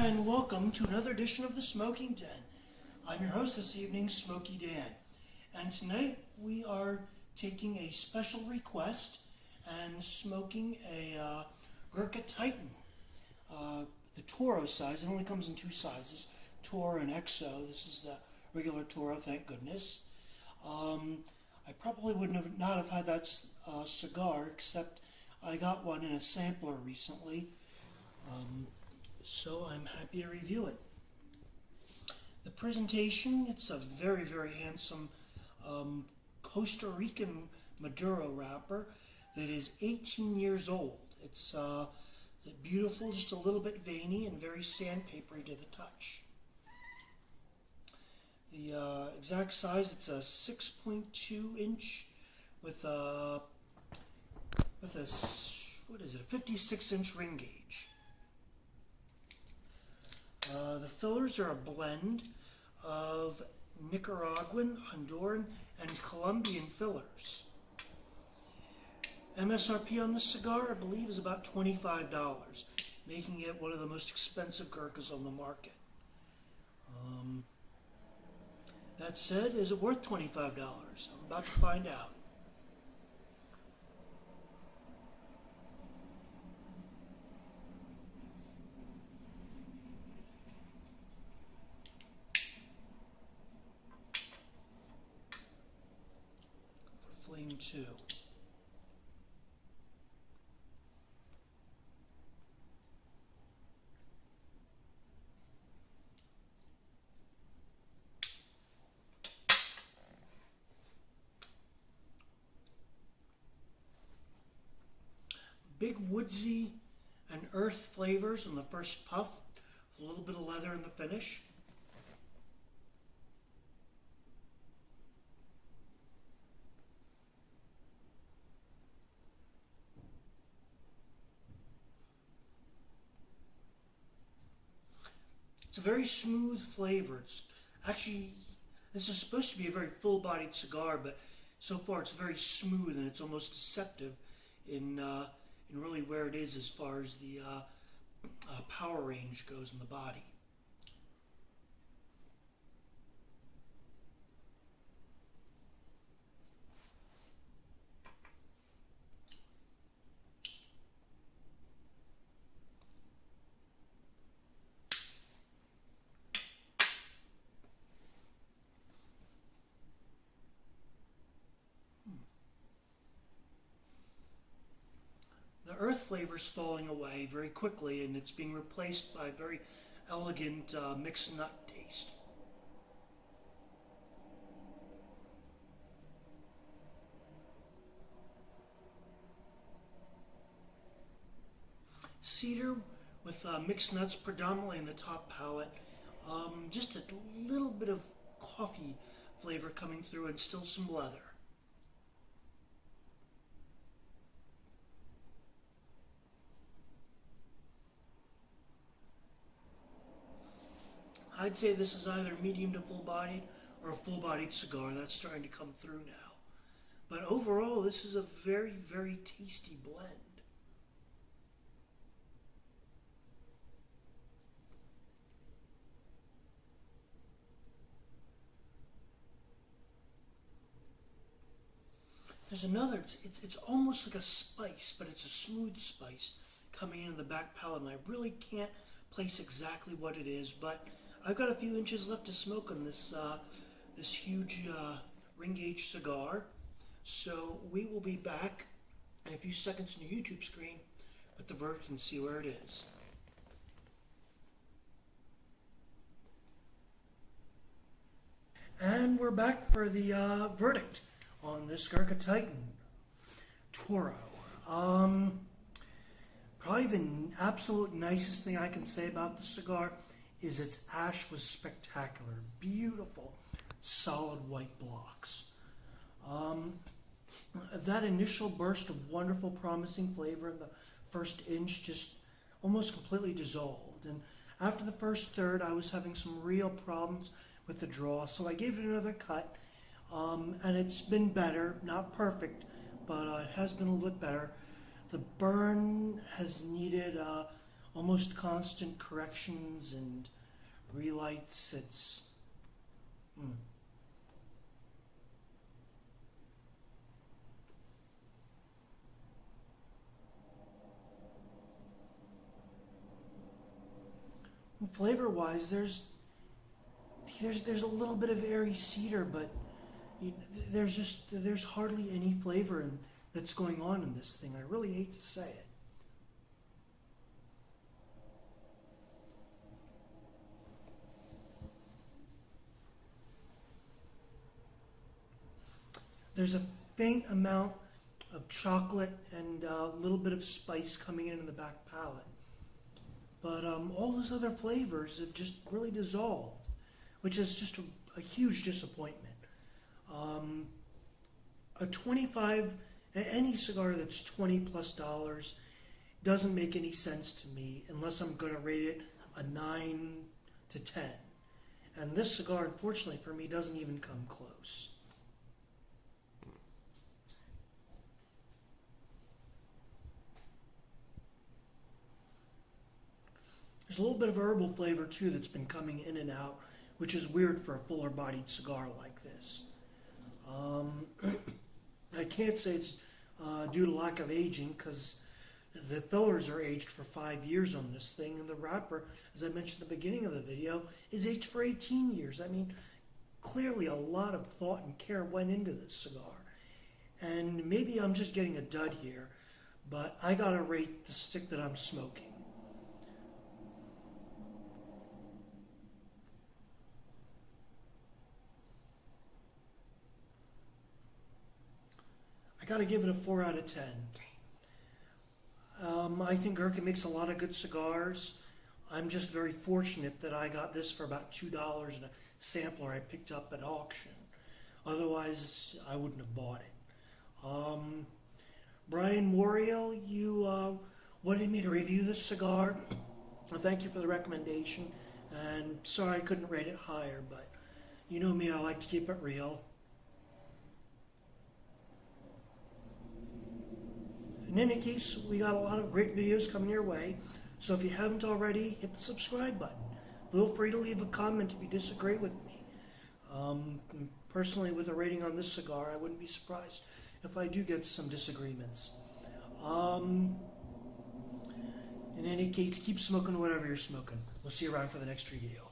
And welcome to another edition of the Smoking Den. I'm your host this evening, Smoky Dan. And tonight we are taking a special request and smoking a Ghurka Titan. The Toro size. It only comes in two sizes, Toro and XO. This is the regular Toro, thank goodness. I probably would not have had that cigar, except I got one in a sampler recently. So I'm happy to review it. The presentation, it's a very, very handsome Costa Rican Maduro wrapper that is 18 years old. It's beautiful, just a little bit veiny and very sandpapery to the touch. The exact size, it's a 6.2 inch with a 56 inch ring gauge. The fillers are a blend of Nicaraguan, Honduran, and Colombian fillers. MSRP on this cigar, I believe, is about $25, making it one of the most expensive Ghurkas on the market. That said, is it worth $25? I'm about to find out. Flame 2. Big woodsy and earth flavors in the first puff, with a little bit of leather in the finish. It's a very smooth flavor. It's actually, this is supposed to be a very full-bodied cigar, but so far it's very smooth and it's almost deceptive in really where it is as far as the power range goes in the body. The earth flavor is falling away very quickly, and it's being replaced by a very elegant mixed nut taste. Cedar with mixed nuts predominantly in the top palate. Just a little bit of coffee flavor coming through and still some leather. I'd say this is either medium to full-bodied or a full-bodied cigar. That's starting to come through now. But overall, this is a very, very tasty blend. There's another, it's almost like a spice, but it's a smooth spice coming into the back palate, and I really can't place exactly what it is, but I've got a few inches left to smoke on this this huge ring gauge cigar, so we will be back in a few seconds on the YouTube screen with the verdict and see where it is. And we're back for the verdict on this Ghurka Titan Toro. Probably the absolute nicest thing I can say about the cigar is its ash was spectacular. Beautiful, solid white blocks. That initial burst of wonderful, promising flavor in the first inch just almost completely dissolved. And after the first third, I was having some real problems with the draw, so I gave it another cut. And it's been better, not perfect, but it has been a little bit better. The burn has needed almost constant corrections and relights. It's Flavor-wise, there's a little bit of airy cedar, but there's hardly any flavor that's going on in this thing. I really hate to say it. There's a faint amount of chocolate and a little bit of spice coming in the back palate. But all those other flavors have just really dissolved, which is just a huge disappointment. Any cigar that's $20+ doesn't make any sense to me unless I'm going to rate it a 9 to 10. And this cigar, unfortunately for me, doesn't even come close. There's a little bit of herbal flavor too that's been coming in and out, which is weird for a fuller bodied cigar like this. I can't say it's due to lack of aging, because the fillers are aged for 5 years on this thing, and the wrapper, as I mentioned at the beginning of the video, is aged for 18 years. I mean, clearly a lot of thought and care went into this cigar. And maybe I'm just getting a dud here, but I gotta rate the stick that I'm smoking. I gotta give it a 4 out of 10. I think Ghurka makes a lot of good cigars. I'm just very fortunate that I got this for about $2 in a sampler I picked up at auction. Otherwise, I wouldn't have bought it. Brian Moriel, you wanted me to review this cigar. Well, thank you for the recommendation. And sorry I couldn't rate it higher, but you know me, I like to keep it real. In any case, we got a lot of great videos coming your way, so if you haven't already, hit the subscribe button. Feel free to leave a comment if you disagree with me. Personally, with a rating on this cigar, I wouldn't be surprised if I do get some disagreements. In any case, keep smoking whatever you're smoking. We'll see you around for the next review.